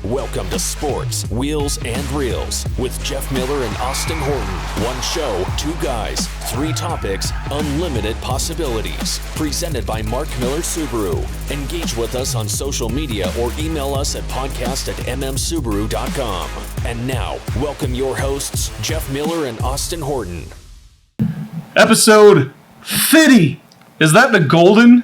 Welcome to Sports, Wheels, and Reels with Jeff Miller and Austin Horton. One show, two guys, three topics, unlimited possibilities. Presented by Mark Miller Subaru. Engage with us on social media or email us at podcast@mmsubaru.com. And now, welcome your hosts, Jeff Miller and Austin Horton. Episode 50. Is that the golden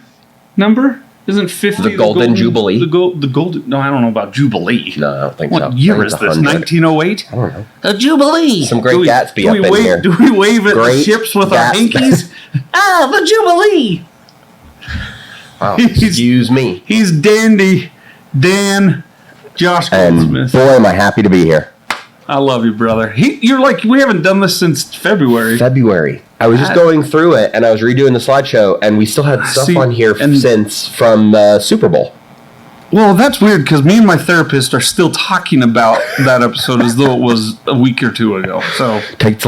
number? Isn't 50 the golden Jubilee? The golden. No, I don't know about Jubilee. No, I don't think what so. What year is this? 1908? I don't know. A Jubilee. Some great Gatsby up in here. Do we wave at the ships with our hankies? The Jubilee. Wow, excuse me. He's Dandy Dan Josh Goldsmith. And boy, am I happy to be here. I love you, brother. You're like, we haven't done this since February. I was just going through it, and I was redoing the slideshow, and we still had stuff on here since from Super Bowl. Well, that's weird, because me and my therapist are still talking about that episode as though it was a week or two ago. So it's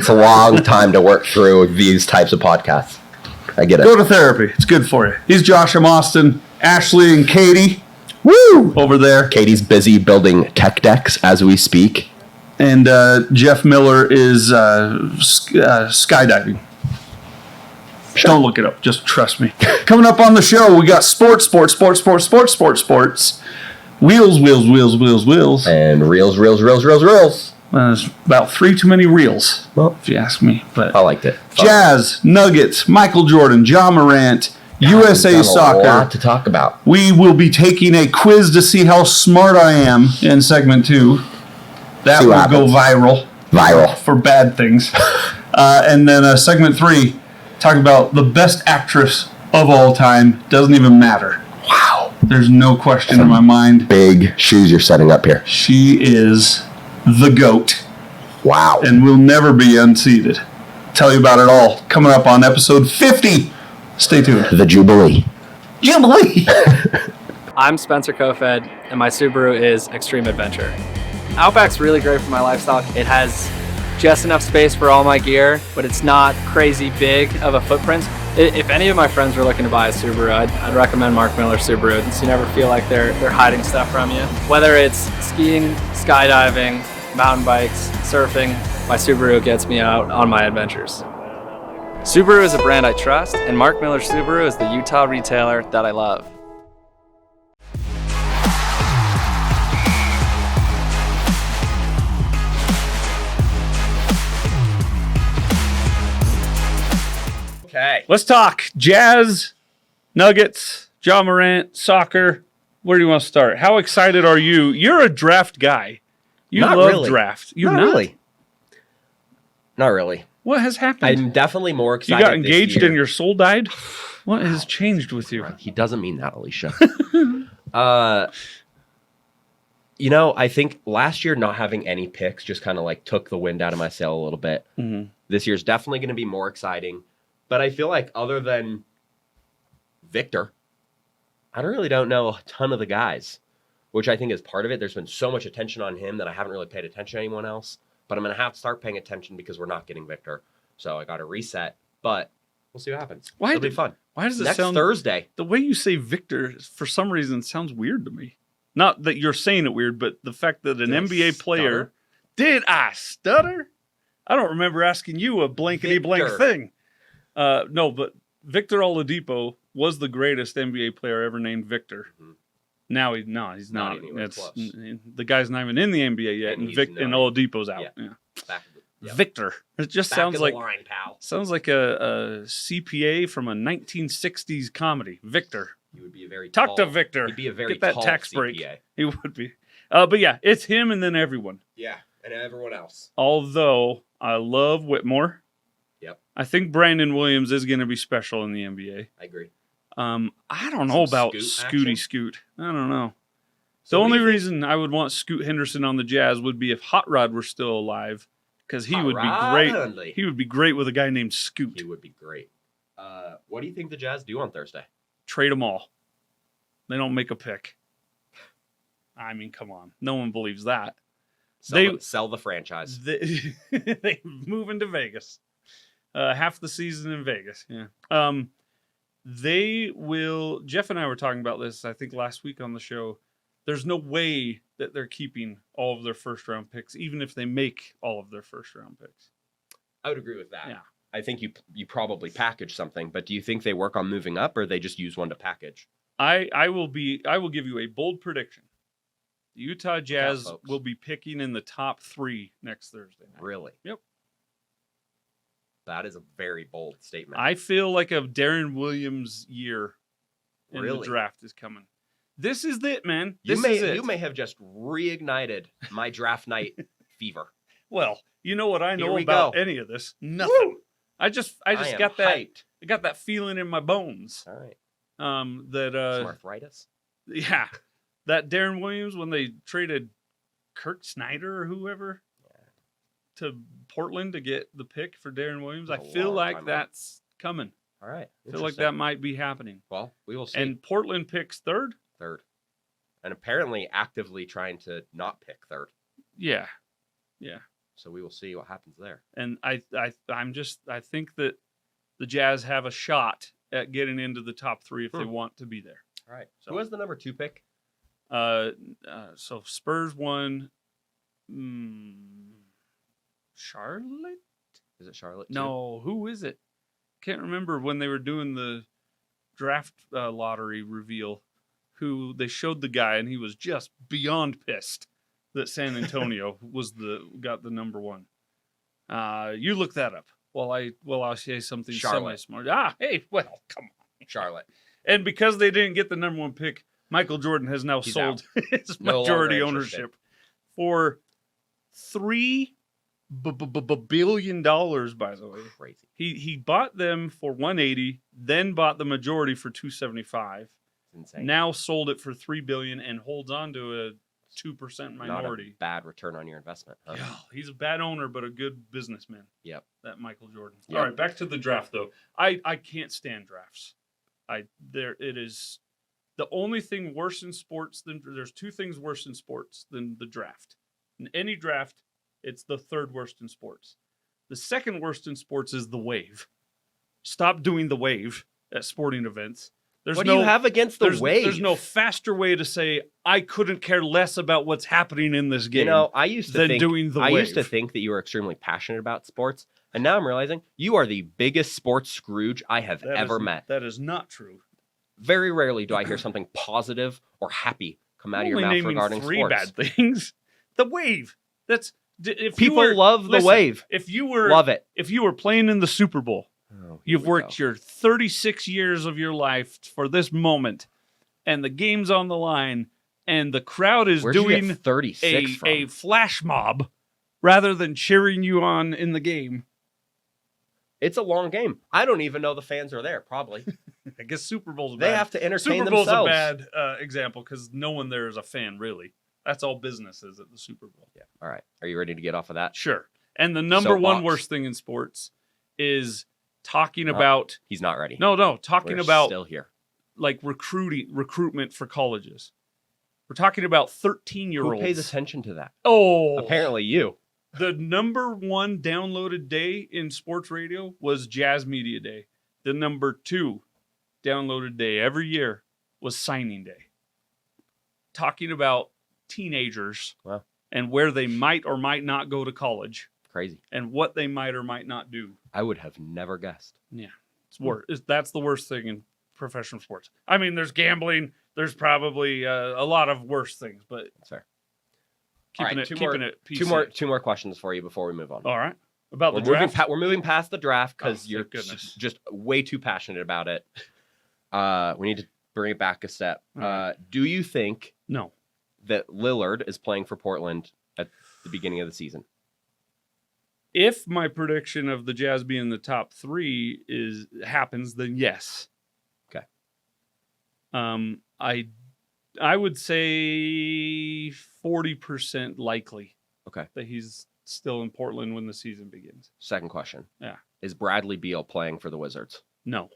a long time to work through these types of podcasts. I get it. Go to therapy. It's good for you. He's Josh, I'm Austin, Ashley, and Katie. Woo! Over there. Katie's busy building tech decks as we speak. And Jeff Miller is skydiving. Sure. Don't look it up. Just trust me. Coming up on the show, we got sports. Wheels. And reels. There's about three too many reels, if you ask me. But I liked it. Jazz, Nuggets, Michael Jordan, John Morant, USA Soccer. A lot to talk about. We will be taking a quiz to see how smart I am in segment 2. That will go viral for bad things. And then segment 3, talk about the best actress of all time. Doesn't even matter. Wow. There's no question in my mind. Big shoes you're setting up here. She is the GOAT. Wow. And will never be unseated. Tell you about it all coming up on episode 50. Stay tuned. The Jubilee. I'm Spencer Kofed, and my Subaru is Extreme Adventure. Outback's really great for my lifestyle. It has just enough space for all my gear, but it's not crazy big of a footprint. If any of my friends were looking to buy a Subaru, I'd recommend Mark Miller Subaru, so you never feel like they're hiding stuff from you. Whether it's skiing, skydiving, mountain bikes, surfing, my Subaru gets me out on my adventures. Subaru is a brand I trust, and Mark Miller Subaru is the Utah retailer that I love. Okay. Let's talk Jazz, Nuggets, John Morant, soccer. Where do you want to start? How excited are you? You're a draft guy. You love draft. Not really. Not really. What has happened? I'm definitely more excited. You got engaged and your soul died? What has changed with you? He doesn't mean that, Alicia. I think last year not having any picks just kind of like took the wind out of my sail a little bit. Mm-hmm. This year's definitely going to be more exciting. But I feel like other than Victor, I don't know a ton of the guys, which I think is part of it. There's been so much attention on him that I haven't really paid attention to anyone else. But I'm going to have to start paying attention because we're not getting Victor. So I got to reset. But we'll see what happens. It'll be fun. Why does it Next sound... Thursday. The way you say Victor, for some reason, sounds weird to me. Not that you're saying it weird, but the fact that an NBA player... Did I stutter? I don't remember asking you a blankety-blank thing. No, but Victor Oladipo was the greatest NBA player ever named Victor. Mm-hmm. Now he's not. It's close. The guy's not even in the NBA yet, and Oladipo's out. Yeah. Victor. It just sounds like line, pal. Sounds like a CPA from a 1960s comedy. Victor. He would be a very talk to Victor. He'd be a very get that tall tax CPA. break. He would be. But yeah, it's him and then everyone. Yeah, and everyone else. Although I love Whitmore. Yep. I think Brandon Williams is going to be special in the NBA. I agree. I don't know about Scooty Scoot. I don't know. The only reason I would want Scoot Henderson on the Jazz would be if Hot Rod were still alive, because he would be great. He would be great with a guy named Scoot. He would be great. What do you think the Jazz do on Thursday? Trade them all. They don't make a pick. I mean, come on. No one believes that. Sell the franchise. They move into Vegas. Half the season in Vegas. Yeah. They will. Jeff and I were talking about this, I think, last week on the show. there's no way that they're keeping all of their first round picks, even if they make all of their first round picks. I would agree with that. Yeah. I think you probably package something, but do you think they work on moving up, or they just use one to package? I will give you a bold prediction. The Utah Jazz folks. will be picking in the top 3 next Thursday night. Really? Yep. That is a very bold statement. I feel like a Darren Williams year in the Really? draft is coming. This is it, man. You This is it. may have just reignited my draft night fever. Well, you know what I know Here we about go. any of this? Nothing. Woo! I just am got that. hyped. I got that feeling in my bones. All right. That Some arthritis. yeah, that Darren Williams when they traded Kirk Snyder or whoever to Portland to get the pick for Darren Williams. I That's a feel long like time that's coming. All right. I feel like that might be happening. Well, we will see. And Portland picks 3rd. Third. And apparently actively trying to not pick third. Yeah. So we will see what happens there. And I think that the Jazz have a shot at getting into the top 3 if they want to be there. All right. So- Who has the number 2 pick? So Spurs won. Charlotte? Is it Charlotte? too? No, who is it? Can't remember when they were doing the draft lottery reveal. Who they showed the guy, and he was just beyond pissed that San Antonio got the number 1. You look that up while I'll say something Charlotte. semi-smart. Hey, well, come on, Charlotte. And because they didn't get the number 1 pick, Michael Jordan has now He's sold his No majority longer interested. ownership for $3 billion. By the way, Crazy. he bought them for 180, then bought the majority for 275. Insane. Now sold it for $3 billion and holds on to a 2% Not minority. a bad return on your investment. Huh? Yeah, he's a bad owner, but a good businessman. Yep. That Michael Jordan. Yep. All right, back to the draft though. I can't stand drafts. It is the only thing worse in sports than there's 2 things worse in sports than the draft. In any draft, it's the 3rd worst in sports. The 2nd worst in sports is the wave. Stop doing the wave at sporting events. What do you have against the wave? There's no faster way to say I couldn't care less about what's happening in this game. You know, I used to than think doing the I wave. used to think that you were extremely passionate about sports, and now I'm realizing you are the biggest sports Scrooge I have ever met. That is not true. Very rarely do I hear something positive or happy come out of your Only mouth naming regarding 3 sports. bad things. The wave. That's if People you were, love the listen, wave. If you were Love it. If you were playing in the Super Bowl, Oh, here you've we worked go. your 36 years of your life for this moment, and the game's on the line, and the crowd is Where'd you doing get 36 from? a flash mob rather than cheering you on in the game. It's a long game. I don't even know the fans are there. Probably I guess Super Bowl's they bad. have to entertain Super Bowl's themselves. a bad example because no one there is a fan, really. That's all businesses at the Super Bowl. Yeah. All right. Are you ready to get off of that? Sure. And the number 1 Soapbox. worst thing in sports is talking about He's not ready. talking We're about still here. like recruitment for colleges. We're talking about 13-year-olds. Who pays attention to that? Oh, Apparently you. the number 1 downloaded day in sports radio was Jazz Media Day. The number 2 downloaded day every year was signing day. Talking about teenagers Wow. and where they might or might not go to college Crazy. and what they might or might not do. I would have never guessed. It's worse. That's the worst thing in professional sports. I mean, there's gambling. There's probably a lot of worse things, but That's fair. keeping right, it PC. Two more questions for you before we move on. All right. About We're the draft. we're moving past the draft Oh, because thank you're goodness. just way too passionate about it. We need to bring it back a step. All right. Do you think No. that Lillard is playing for Portland at the beginning of the season? If my prediction of the Jazz being in the top 3 happens, then yes. Okay. I would say 40% likely. Okay. That he's still in Portland when the season begins. Second question. Yeah. Is Bradley Beal playing for the Wizards? No.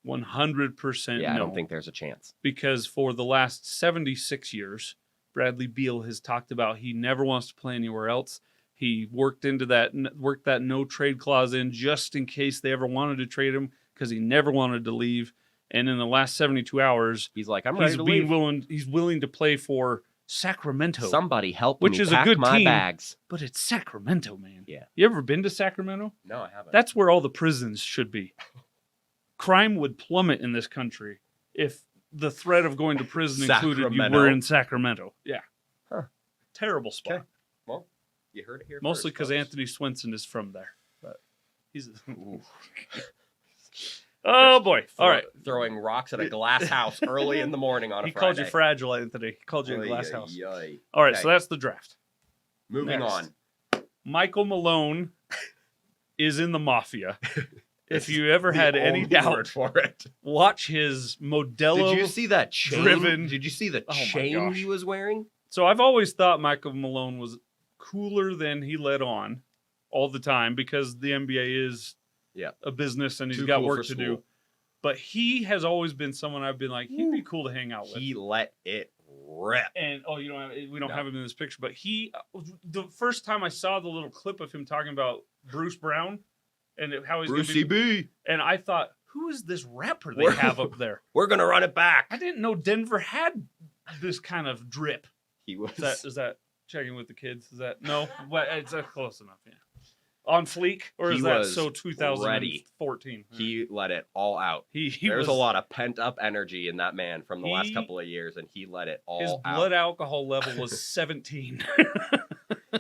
100% Yeah, no. I don't think there's a chance. Because for the last 76 years, Bradley Beal has talked about he never wants to play anywhere else. He worked that no trade clause in just in case they ever wanted to trade him because he never wanted to leave. And in the last 72 hours, He's like, I'm ready to leave. He's willing to play for Sacramento. Somebody help which me is pack a good my team, bags. but it's Sacramento, man. Yeah. You ever been to Sacramento? No, I haven't. That's where all the prisons should be. Crime would plummet in this country if the threat of going to prison included you were in Sacramento. Yeah. Huh. Terrible spot. Okay. Well, you heard it here Mostly first, because folks. Anthony Swenson is from there. But he's. Oh boy! All right, throwing rocks at a glass house early in the morning on a he Friday. called you fragile, Anthony. He called you a glass Oy, house. oy, oy. All right, Okay. so that's the draft. Moving Next. on. Michael Malone is in the Mafia. If you ever The had any only doubt, word for it. watch his Modelo. Did you see that chain? driven- Did you see the Oh my chain gosh. he was wearing? So I've always thought Michael Malone was cooler than he let on all the time because the NBA is a business and he's Too got cool work for to school. do. But he has always been someone I've been like, he'd be cool to hang out with. He let it rip. And we don't No. have him in this picture, but the first time I saw the little clip of him talking about Bruce Brown and how he's going to Brucey be, B. and I thought, who is this rapper they We're- have up there? We're gonna run it back. I didn't know Denver had this kind of drip. He was. Is that checking with the kids? Is that no? Well, it's close enough. Yeah. On fleek, or is He that was so 2014? He let it all out. He There's was, a lot of pent up energy in that man from the last He- couple of years, and he let it all his out. blood alcohol level was 17.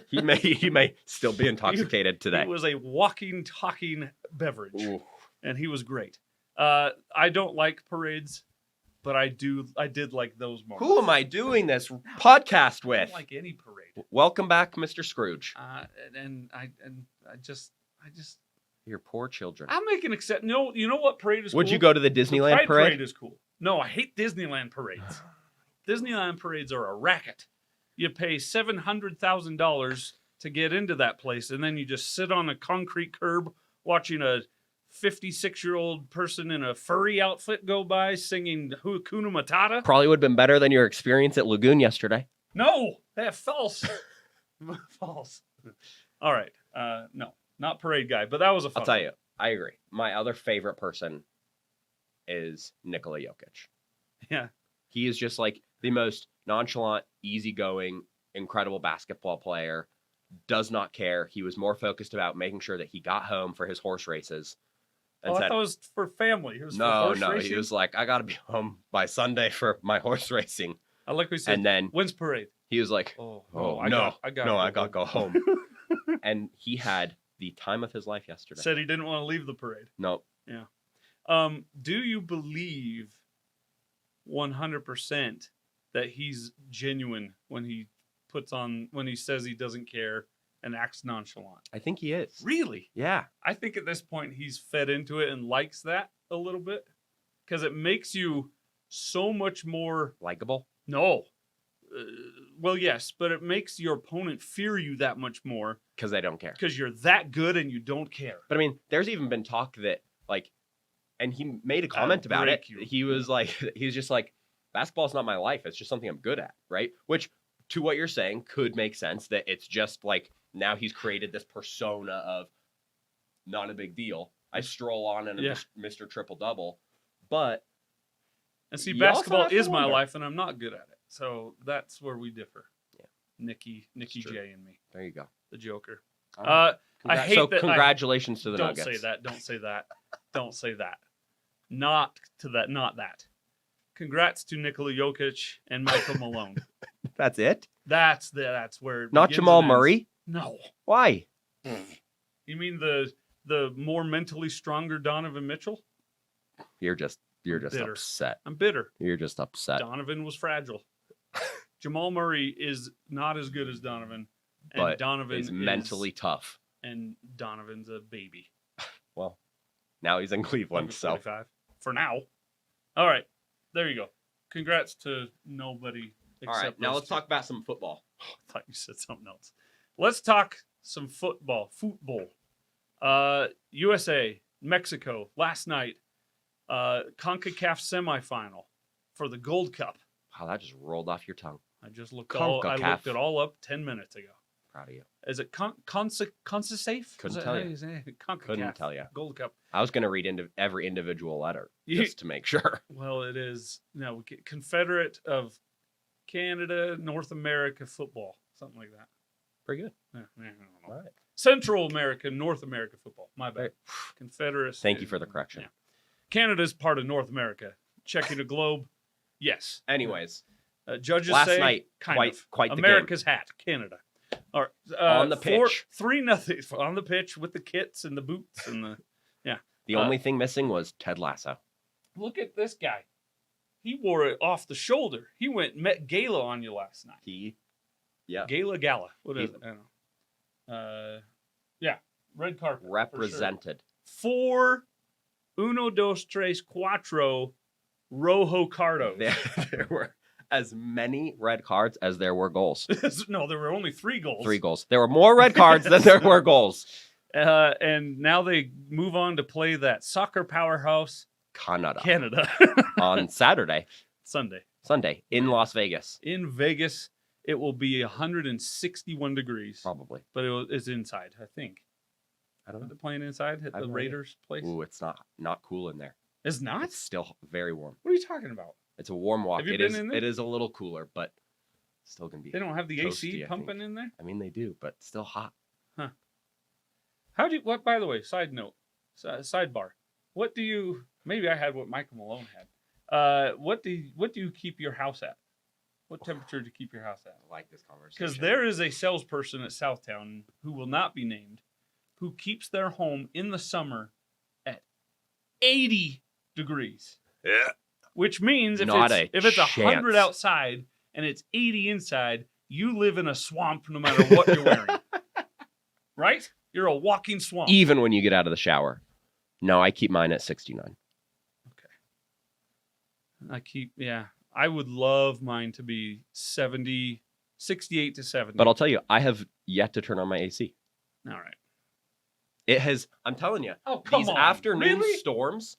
He may still be intoxicated today. He was a walking, talking beverage, Ooh. and he was great. I don't like parades, but I did like those moments. Who am I doing this podcast I with? don't like any parade. Welcome back, Mr. Scrooge. And I just Your poor children. I'll make an exception. No, you know what parade is Would cool? you go to the The Disneyland Pride parade? is cool. No, I hate Disneyland parades. Disneyland parades are a racket. You pay $700,000 to get into that place, and then you just sit on a concrete curb watching a 56-year-old person in a furry outfit go by singing Hakuna Matata. Probably would have been better than your experience at Lagoon yesterday. No, that's false. False. All right. No, not parade guy, but that was a fun I'll tell one. you, I agree. My other favorite person is Nikola Jokic. Yeah. He is just like the most nonchalant, easygoing, incredible basketball player. Does not care. He was more focused about making sure that he got home for his horse races. And I said, thought it was for family. It was for no, horse no. racing. He was like, I got to be home by Sunday for my horse racing. I like what he said. And then when's parade? he was like, Oh, I got got to go home. And he had the time of his life yesterday. Said he didn't want to leave the parade. No, Do you believe 100% that he's genuine when he says he doesn't care and acts nonchalant? I think he is. Really? Yeah. I think at this point he's fed into it and likes that a little bit because it makes you so much more. Likeable. No. Well, yes, but it makes your opponent fear you that much more Because they don't care. because you're that good and you don't care. But I mean, there's even been talk that like, and he made a comment about it. break you. He was like, he was just like, basketball's not my life. It's just something I'm good at, right? Which, to what you're saying, could make sense that it's just like now he's created this persona of not a big deal. I stroll on in a Yeah. Mr. Triple Double, but And see, You also basketball have to is my wonder. life, and I'm not good at it. So that's where we differ. Yeah. Nikki It's true. J, and me, there you go. the Joker. All right. I hate so that. congratulations to the Don't Nuggets. say that. Don't say that. Don't say that. Not to that. Not that. Congrats to Nikola Jokic and Michael Malone. That's it. That's where. It Not begins Jamal and ends. Murray. No. Why? You mean the more mentally stronger Donovan Mitchell? You're just bitter. upset. I'm bitter. You're just upset. Donovan was fragile. Jamal Murray is not as good as Donovan, and But Donovan is mentally tough. and Donovan's a baby. Well, now he's in Cleveland, Number so 45 for now. All right, there you go. Congrats to nobody all except. right. Now those let's two. talk about some football. I thought you said something else. Let's talk some football. USA, Mexico last night. CONCACAF semifinal for the Gold Cup. Wow, that just rolled off your tongue. I just looked CONCACAF. it all up 10 minutes ago. proud of you. Is it Consasafe? Couldn't tell you. Couldn't tell you. Gold Cup. I was going to read into every individual letter You- just to make sure. Well, it is no Confederate of Canada, North America football, something like that. Pretty good. I don't know. All right. Central America, North America football. My bad. Confederate. Thank you for the correction. Yeah. Canada's part of North America. Checking the globe. Yes. Anyways, Judges last say night, kind of. quite the America's hat, Canada. All right. On the pitch. 3-0 on the pitch with the kits and the boots and the The only thing missing was Ted Lasso. Look at this guy. He wore it off the shoulder. He went and met Gala on you last night. Yeah. Gala. What is it? I don't know. Yeah. Red carpet. Represented. For sure. 1, 2, 3, 4 rojo cardos. There were as many red cards as there were goals. No, there were only 3 goals. 3 goals. There were more red cards than there were goals. And now they move on to play that soccer powerhouse, Canada. On Sunday in Las Vegas. In Vegas, it will be 161 degrees. Probably. But it's inside, I think. I don't know. They're playing inside at the Raiders place. Ooh, it's not cool in there. It's not? It's still very warm. What are you talking about? It's a warm walk. Have you It been is. in there? It is a little cooler, but still gonna be. They don't have the AC toasty, I pumping think. in there? I mean, they do, but still hot. What, by the way, side note, sidebar. What do you, maybe I had what Michael Malone had. What do you keep your house at? What temperature do you keep your house at? I like this conversation. Because there is a salesperson at Southtown who will not be named who keeps their home in the summer at 80 degrees. Yeah. Which means if it's 100 outside and it's 80 inside, you live in a swamp no matter what you're wearing. Right? You're a walking swamp. Even when you get out of the shower. No, I keep mine at 69. Okay. I would love mine to be 68 to 70. But I'll tell you, I have yet to turn on my AC. All right. It has, I'm telling you, Oh, come these on. afternoon Really? storms,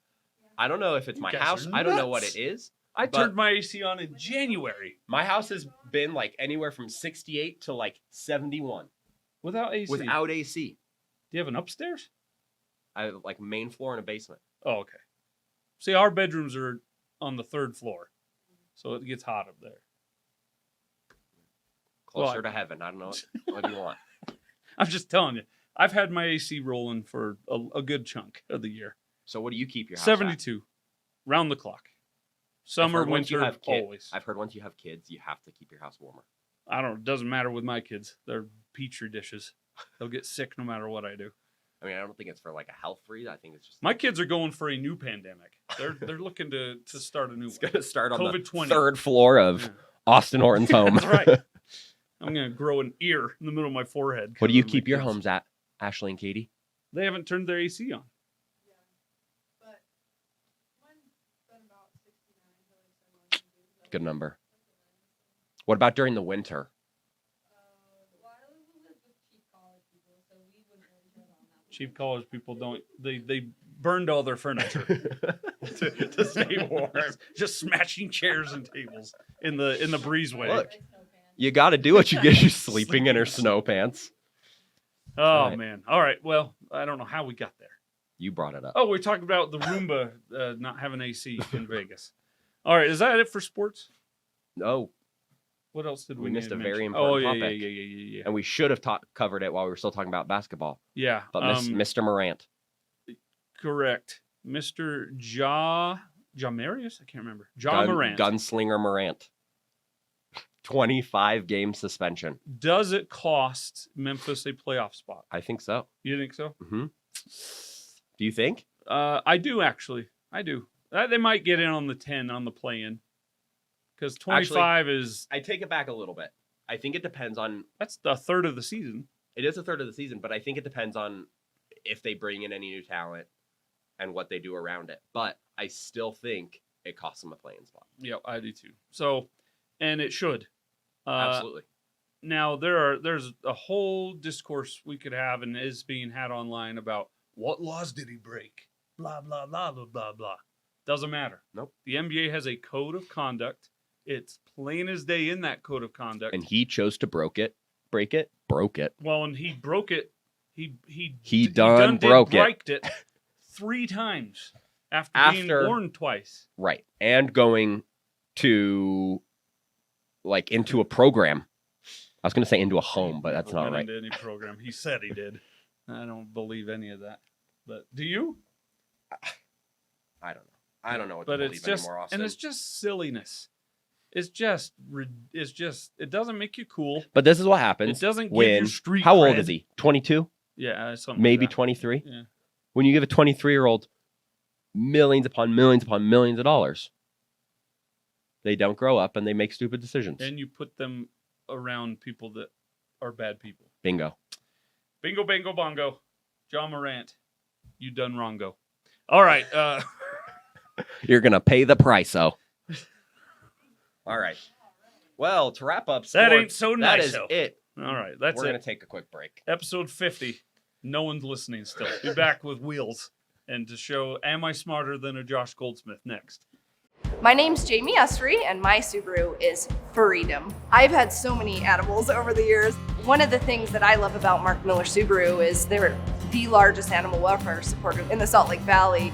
I don't know if it's You my guys house. are I don't know what nuts. it is. I But- turned my AC on in January My house has been like anywhere from 68 to like 71 without AC. without AC. Do you have an upstairs? I have like main floor and a basement. Oh, okay. See, our bedrooms are on the 3rd floor, so it gets hot up there. Closer to heaven. I don't know. What do you want? I'm just telling you. I've had my AC rolling for a good chunk of the year. So what do you keep your house 72, round the clock. Summer, heard once you winter, have kids- always. I've heard once you have kids, you have to keep your house warmer. I don't. It doesn't matter with my kids. They're petri dishes. They'll get sick no matter what I do. I mean, I don't think it's for like a health reason. I think it's just My kids are going for a new pandemic. They're looking to start a new it's one. going to start on the COVID-20. 3rd floor of Yeah. Austin Horton's home. That's right. I'm gonna grow an ear in the middle of my forehead. What do you because of my keep your kids. homes at, Ashley and Katie? They haven't turned their AC on. Good number. What about during the winter? Cheap college people don't. They burned all their furniture to stay warm. Just smashing chairs and tables in the breezeway. Look, you got to do what you get. You sleeping in her snow pants. Oh All right. man. All right. Well, I don't know how we got there. You brought it up. Oh, we're talking about the Roomba not having AC in Vegas. All right. Is that it for sports? No, What else did we We need missed to a very mention? important Oh yeah, topic. yeah. and we should have covered it while we were still talking about basketball. Yeah. But Mr. Morant, Correct. Mr. Marius? I can't remember. Morant. Gunslinger Morant, 25 game suspension. Does it cost Memphis a playoff spot? I think so. You think so? Hmm. Do you think? I do actually. I do. They might get in on the 10 on the play-in. Because 25 is I take it back a little bit. I think it depends on. that's a third of the season. It is a third of the season, but I think it depends on if they bring in any new talent and what they do around it. But I still think it costs them a playing spot. Yeah, I do too. So, and it should. Absolutely. Now there's a whole discourse we could have and is being had online about what laws did he break? Blah blah blah blah blah blah. Doesn't matter. Nope. The NBA has a code of conduct. It's plain as day in that code of conduct. And he chose to break it break it? Broke it. Well, and he broke it. He broke it 3 times after being born twice. Right. And going to like into a program. I was going to say into a home, but that's not right. Into any program. He said he did. I don't believe any of that. But do you? I don't know. I don't know what but to believe anymore, Austin. And it's just silliness. It doesn't make you cool. But this is what happens. It doesn't give you street How cred. old is he? 22? Yeah, something maybe like that. 23? Yeah. When you give a 23-year-old millions upon millions upon millions of dollars, they don't grow up and they make stupid decisions. And you put them around people that are bad people. Bingo. Bingo, bango, bongo. John Morant, you done wrongo. All right. You're going to pay the price, oh. All right. Well, to wrap up sports, that ain't so nice. That is though. it. All right. That's We're going to take a quick break. Episode 50. No one's listening still. Be back with Wheels and to show Am I Smarter Than a Josh Goldsmith next. My name's Jamie Estry, and my Subaru is Freedom. I've had so many animals over the years. One of the things that I love about Mark Miller Subaru is they're the largest animal welfare supporter in the Salt Lake Valley.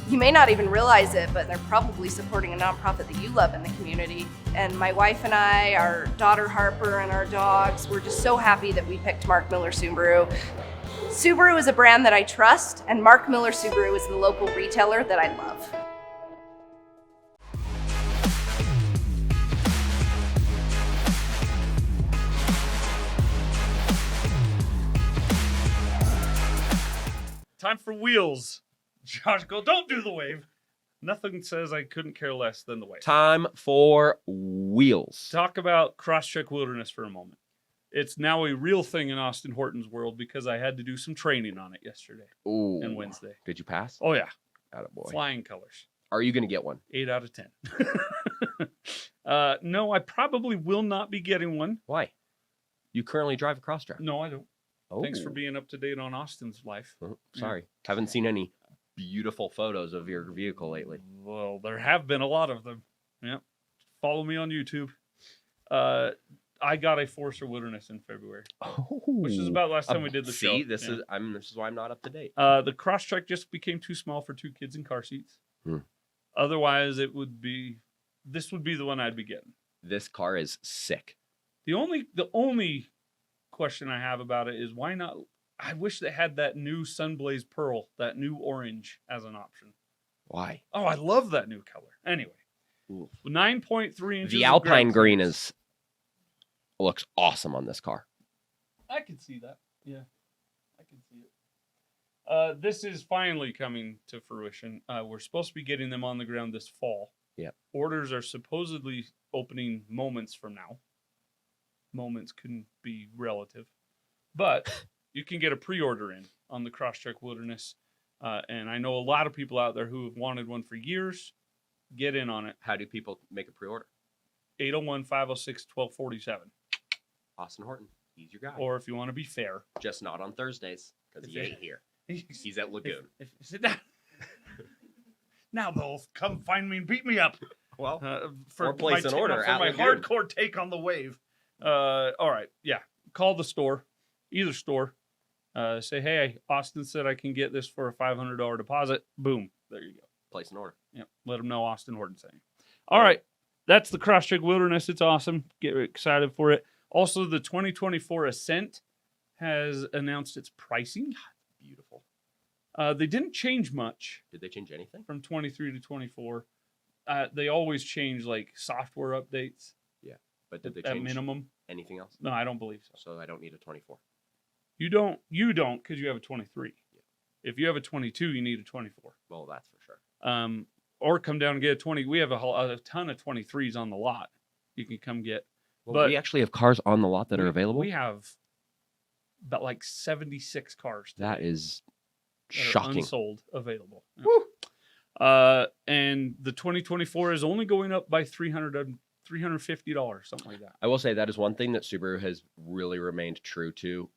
You may not even realize it, but they're probably supporting a nonprofit that you love in the community. And my wife and I, our daughter Harper, and our dogs, we're just so happy that we picked Mark Miller Subaru. Subaru is a brand that I trust, and Mark Miller Subaru is the local retailer that I love. Time for Wheels. Josh, don't do the wave. Nothing says I couldn't care less than the wave. Time for Wheels. Talk about Crosscheck Wilderness for a moment. It's now a real thing in Austin Horton's world because I had to do some training on it yesterday and Wednesday. Did you pass? Oh, yeah. Attaboy. Flying colors. Are you going to get one? 8 out of 10. No, I probably will not be getting one. Why? You currently drive a Crosscheck. No, I don't. Oh. Thanks for being up to date on Austin's life. Oh, sorry. Haven't seen any beautiful photos of your vehicle lately. Well, there have been a lot of them. Yep. Follow me on YouTube. I got a Forester Wilderness in February, which is about the last time we did the show. This is why I'm not up to date. The Crosscheck just became too small for 2 kids in car seats. Otherwise, this would be the one I'd be getting. This car is sick. The only question I have about it is why not? I wish they had that new Sunblaze Pearl, that new orange as an option. Why? Oh, I love that new color. Anyway, 9.3 inches. The Alpine green looks awesome on this car. I can see that. Yeah, I can see it. This is finally coming to fruition. We're supposed to be getting them on the ground this fall. Yeah. Orders are supposedly opening moments from now. Moments can be relative, but you can get a pre-order in on the Crosscheck Wilderness. And I know a lot of people out there who have wanted one for years. Get in on it. How do people make a pre-order? 801-506-1247. Austin Horton, he's your guy. Or if you want to be fair. Just not on Thursdays, because he ain't here. He's at Lagoon. Sit down. Now they'll come find me and beat me up. Well, for or place an order for at my Lagoon. hardcore take on the wave. All right, yeah. Call the store, either store. Say, hey, Austin said I can get this for a $500 deposit. Boom, there you go. Place an order. Yep. Let them know Austin Horton saying. All right, that's the Crosscheck Wilderness. It's awesome. Get excited for it. Also, the 2024 Ascent has announced its pricing. Beautiful. They didn't change much. Did they change anything? From 23 to 24. They always change like software updates. Yeah. But did they at change minimum anything else? No, I don't believe so. So I don't need a 24. You don't because you have a 23. Yeah. If you have a 22, you need a 24. Well, that's for sure. Or come down and get a 20. We have a ton of 23s on the lot. You can come get. Well, but we actually have cars on the lot that are available. We have about like 76 cars today that is that are shocking. unsold available. Woo. And the 2024 is only going up by $350, something like that. I will say that is one thing that Subaru has really remained true to,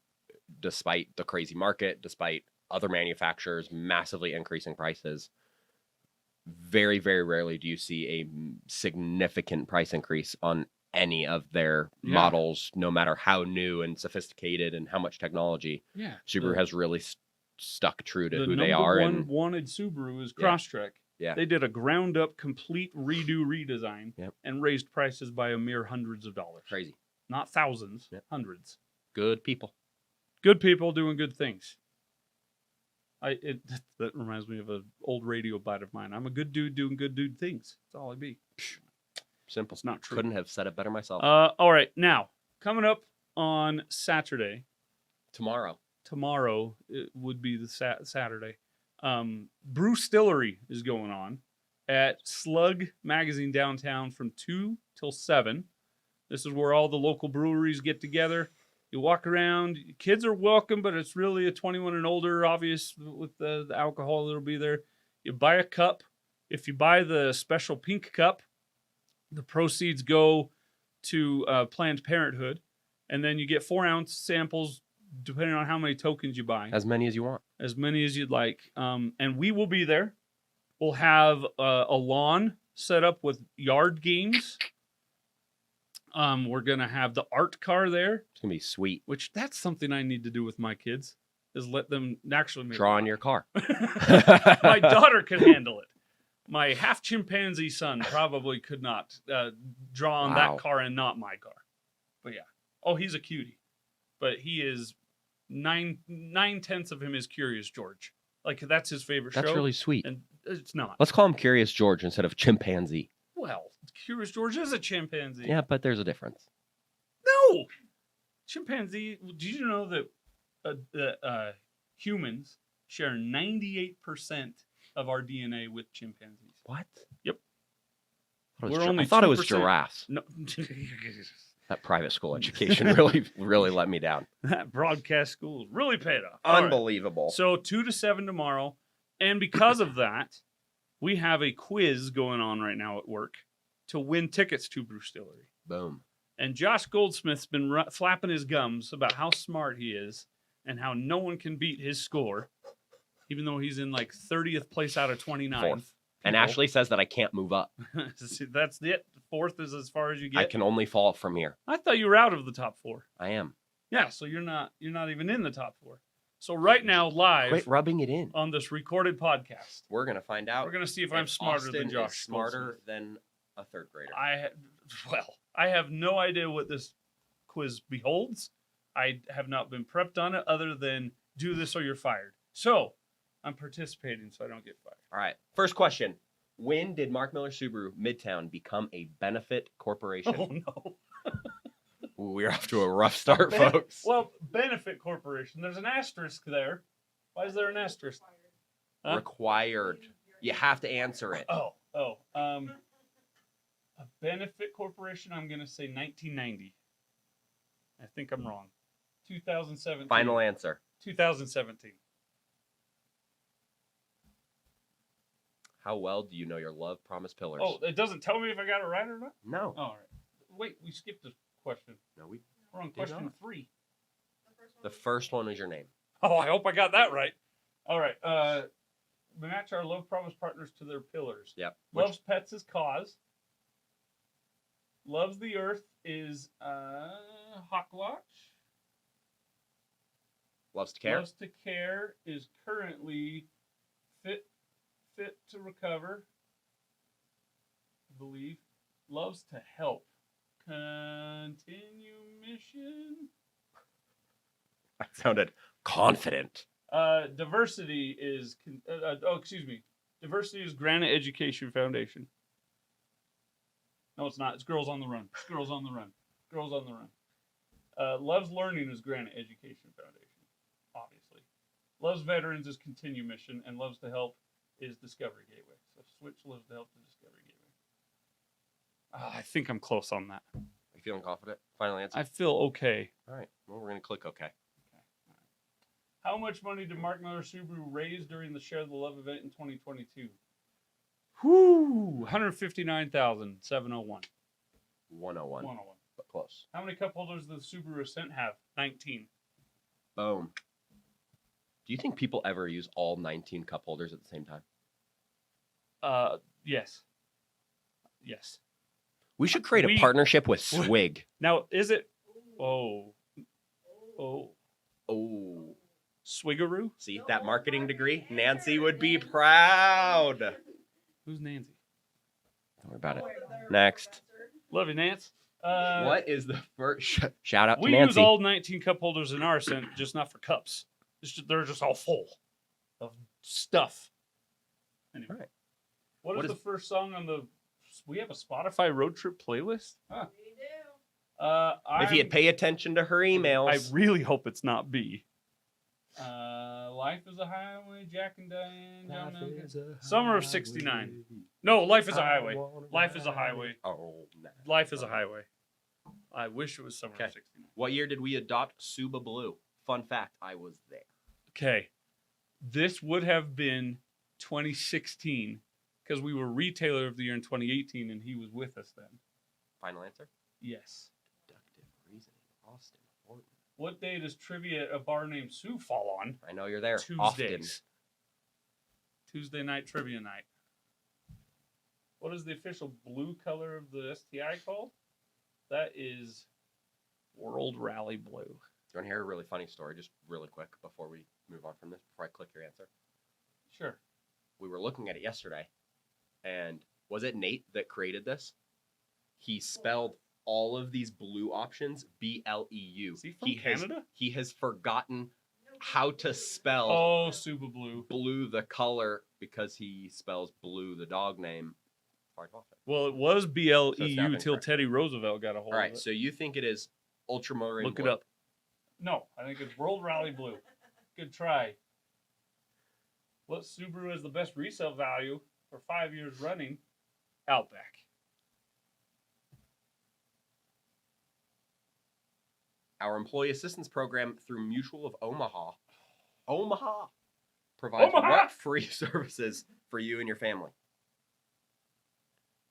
despite the crazy market, despite other manufacturers massively increasing prices. Very, very rarely do you see a significant price increase on any of their models, no matter how new and sophisticated and how much technology. Yeah. Subaru has really stuck true to the who they number are. one And wanted Subaru is Crosstrek. Yeah. They did a ground up, complete redesign Yep. and raised prices by a mere hundreds of dollars. Crazy. Not thousands, Yep. hundreds. Good people. Good people doing good things. That reminds me of an old radio bite of mine. I'm a good dude doing good dude things. That's all I be. Simple. It's not true. Couldn't have said it better myself. All right. Now, coming up on Saturday. Tomorrow it would be the Saturday. Brewstillery is going on at Slug Magazine downtown from 2 till 7. This is where all the local breweries get together. You walk around. Kids are welcome, but it's really a 21 and older, obvious, with the alcohol that'll be there. You buy a cup. If you buy the special pink cup, the proceeds go to Planned Parenthood. And then you get 4-ounce samples, depending on how many tokens you buy. As many as you want. As many as you'd like. And we will be there. We'll have a lawn set up with yard games. We're going to have the art car there. It's going to be sweet. Which that's something I need to do with my kids, is let them actually draw on your car. My daughter could handle it. My half chimpanzee son probably could not draw on that car and not my car. But yeah. Oh, he's a cutie. But he is 9/10 of him is Curious George. Like, that's his favorite show. That's really sweet. And it's not. Let's call him Curious George instead of Chimpanzee. Well, Curious George is a chimpanzee. Yeah, but there's a difference. No! Chimpanzee, did you know that humans share 98% of our DNA with chimpanzees? What? Yep. I thought it was giraffes. No. That private school education really let me down. That broadcast school really paid off. Unbelievable. Right. So 2 to 7 tomorrow. And because of that, we have a quiz going on right now at work to win tickets to Brewstillery. Boom. And Josh Goldsmith's been flapping his gums about how smart he is and how no one can beat his score, even though he's in like 30th place out of 29. Fourth. And Ashley says that I can't move up. See, that's it. Fourth is as far as you get. I can only fall from here. I thought you were out of the top 4. I am. Yeah, so you're not even in the top 4. So right now, live, quit rubbing it in on this recorded podcast. We're gonna find out. We're gonna see if I'm smarter Austin than Josh. Is smarter than a 3rd grader. I have no idea what this quiz beholds. I have not been prepped on it, other than do this or you're fired. So I'm participating, so I don't get fired. All right. First question: when did Mark Miller Subaru Midtown become a benefit corporation? Oh no. We're off to a rough start, folks. Well, benefit corporation. There's an asterisk there. Why is there an asterisk? Huh? Required. You have to answer it. A benefit corporation. I'm gonna say 1990. I think I'm wrong. 2017. Final answer. 2017. How well do you know your love promise pillars? Oh, it doesn't tell me if I got it right or not? No. Oh, all right. Wait, we skipped a question. No, we're on question 3. The first one is your name. Oh, I hope I got that right. All right. We match our love promise partners to their pillars. Yep. Loves pets is cause. Loves the earth is Hawkwatch. Loves to care. Loves to care is currently fit to recover, I believe. Loves to help. Continue mission. I sounded confident. Diversity is Diversity is Granite Education Foundation. No, it's not. It's Girls on the Run. It's Girls on the Run. Girls on the Run. Loves Learning is Granite Education Foundation, obviously. Loves Veterans is Continue Mission, and Loves to Help is Discovery Gateway. So switch Loves to Help to Discovery Gateway. I think I'm close on that. Are you feeling confident? Final answer? I feel okay. All right. Well, we're going to click OK. How much money did Mark Miller Subaru raise during the Share the Love event in 2022? Whoo! $159,701. 101. But close. How many cup holders does the Subaru Ascent have? 19. Boom. Do you think people ever use all 19 cup holders at the same time? Yes. Yes. We should create a partnership with Swig. Now, is it? Oh. Swiggeroo? See, that marketing degree? Nancy would be proud. Who's Nancy? Don't worry about it. Next. Love you, Nance. What is the first? Shout out to We Nancy. use all 19 cup holders in our scent, just not for cups. They're just all full of stuff. Anyway, Right. What is the first song on the? We have a Spotify road trip playlist. Huh. We do. If you'd pay attention to her emails. I really hope it's not B. Life is a Highway, Jack and Diane, John Milton. Summer of '69. No, Life is a Highway. Life is a Highway. Oh, no. Life is a Highway. I wish it was summer of '69. What year did we adopt Suba Blue? Fun fact, I was there. Okay. This would have been 2016 because we were retailer of the year in 2018 and he was with us then. Final answer? Yes. Deductive reasoning. Austin Horton. What day does trivia at a bar named Sue fall on? I know you're there. Tuesdays. Often. Tuesday night trivia night. What is the official blue color of the STI called? That is World Rally Blue. Do you want to hear a really funny story, just really quick, before we move on from this, before I click your answer? Sure. We were looking at it yesterday, and was it Nate that created this? He spelled all of these blue options B-L-E-U. Is he from Canada? He has forgotten how to spell Suba Blue. blue the color because he spells blue the dog name. Well, it was BLEU So till Teddy Roosevelt got a hold All of right, it. so you think it is ultramarine Look blue. it up. No, I think it's World Rally Blue. Good try. What Subaru has the best resale value for 5 years running? Outback. Our employee assistance program through Mutual of Omaha provides what free services for you and your family?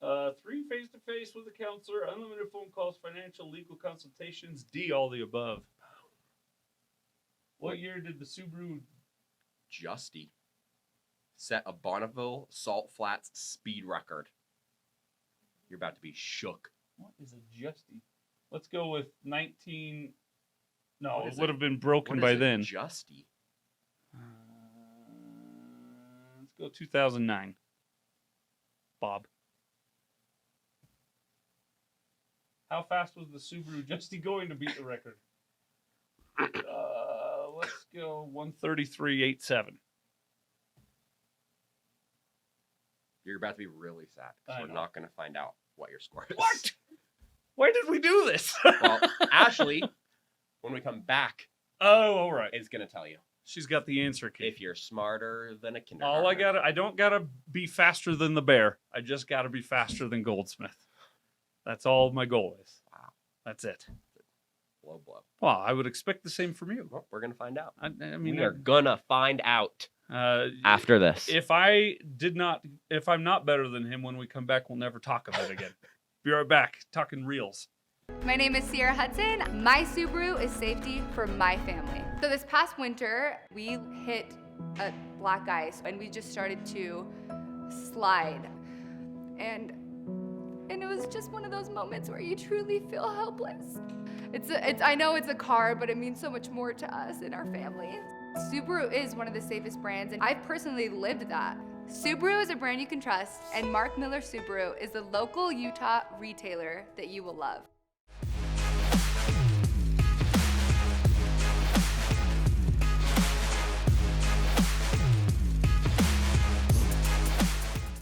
3 face-to-face with a counselor, unlimited phone calls, financial, legal consultations, D, all the above. What year did the Subaru Justy set a Bonneville Salt Flats speed record? You're about to be shook. What is a Justy? Let's go with 19. No, What it is would it? have been broken What by is a then. Justy. Let's go 2009. Bob. How fast was the Subaru Justy going to beat the record? Let's go 133.87. You're about to be really sad I because we're know. not going to find out what your score is. What? Why did we do this? Well, Ashley, when we come back, all right. is going to tell you She's got the answer key. if you're smarter than a kindergartner. I don't gotta be faster than the bear. I just gotta be faster than Goldsmith. That's all my goal is. Wow. That's it. Blow. Well, I would expect the same from you. Well, we're going to find out. I mean, We are going to find out uh, after this. if I'm not better than him when we come back, we'll never talk about it again. Be right back, talking reels. My name is Sierra Hudson. My Subaru is safety for my family. So this past winter, we hit a black ice and we just started to slide. And it was just one of those moments where you truly feel helpless. I know it's a car, but it means so much more to us and our family. Subaru is one of the safest brands, and I've personally lived that. Subaru is a brand you can trust, and Mark Miller Subaru is the local Utah retailer that you will love.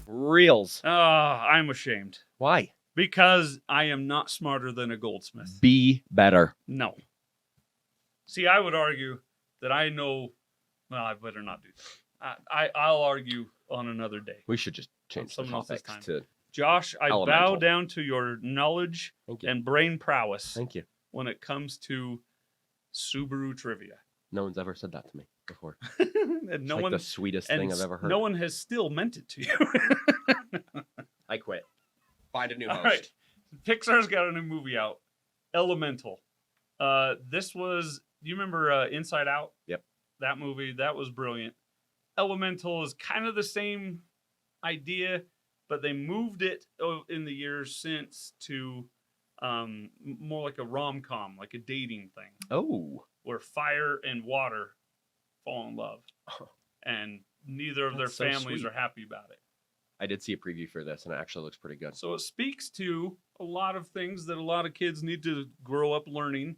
Reels. I'm ashamed Why? because I am not smarter than a Goldsmith. Be better. No. See, I would argue that I know. Well, I better not do that. I'll argue on another day. We should just change the someone else's topics time. to. Josh, I bow Elemental. down to your knowledge Thank you. and brain prowess Thank you. when it comes to Subaru trivia. No one's ever said that to me before. And It's no like one, the sweetest thing I've ever heard. No one has still meant it to you. I quit. Find a new All host. right. Pixar's got a new movie out, Elemental. This was, do you remember Inside Out? Yep. That movie, that was brilliant. Elemental is kind of the same idea. but they moved it in the years since to more like a rom-com, like a dating thing. Oh. Where fire and water fall in love. And neither of their That's so families sweet. are happy about it. I did see a preview for this, and it actually looks pretty good. So it speaks to a lot of things that a lot of kids need to grow up learning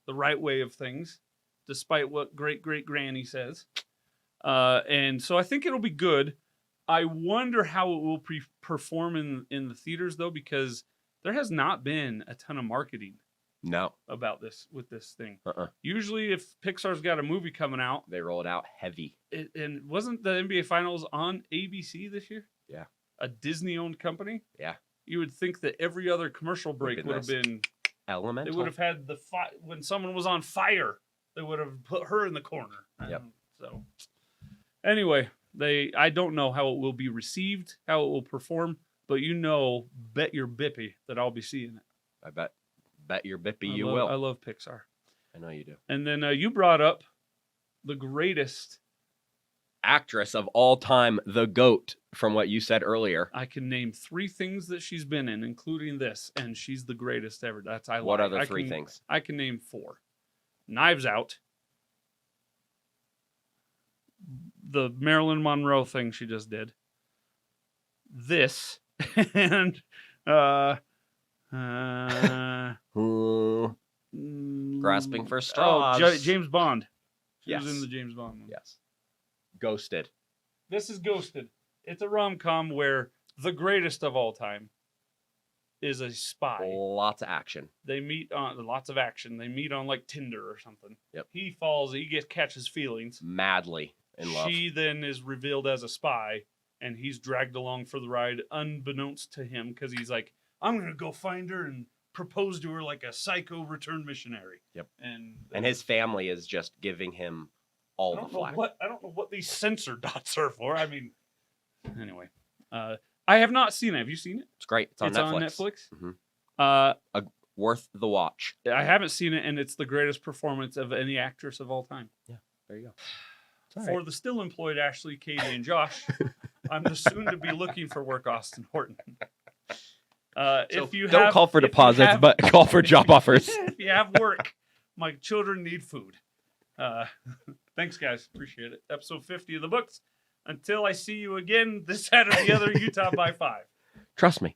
the right way of things, despite what great-great-granny says. And so I think it'll be good. I wonder how it will perform in the theaters, though, because there has not been a ton of marketing No. about this with this thing. Uh-uh. Usually, if Pixar's got a movie coming out, They roll it out heavy. and wasn't the NBA Finals on ABC this year? Yeah. A Disney-owned company? Yeah. You would think that every other commercial break would have nice. been... Elemental. They would have had when someone was on fire, they would have put her in the corner. Yep. So, anyway, I don't know how it will be received, how it will perform, but bet your bippy that I'll be seeing it. I bet your bippy I will. love Pixar. I know you do. And then you brought up the greatest Actress of all time, the GOAT, from what you said earlier. I can name 3 things that she's been in, including this, and she's the greatest ever. What other 3 things? I can name 4. Knives Out. The Marilyn Monroe thing she just did. This. And Grasping for straws. James Bond. She Yes. was in the James Bond one. Yes. Ghosted. This is Ghosted. It's a rom-com where the greatest of all time is a spy. Lots of action. They meet on lots of action. They meet on like Tinder or something. Yep. He catches feelings. Madly in love. She then is revealed as a spy, and he's dragged along for the ride unbeknownst to him because he's like, I'm gonna go find her and propose to her like a psycho return missionary. Yep. And his family is just giving him all the flack. I don't know what these censor dots are for. I mean, anyway, I have not seen it. Have you seen it? It's great. It's on Netflix. Mhm. Worth the watch. I haven't seen it, and it's the greatest performance of any actress of all time. There you go. For the still employed Ashley, Katie, and Josh, I'm the soon-to-be looking for work Austin Horton. If you don't have, call for if you deposits, have- but call for job offers. if you have work, my children need food. Thanks, guys. Appreciate it. Episode 50 of the books. Until I see you again this Saturday, other Utah by 5. Trust me.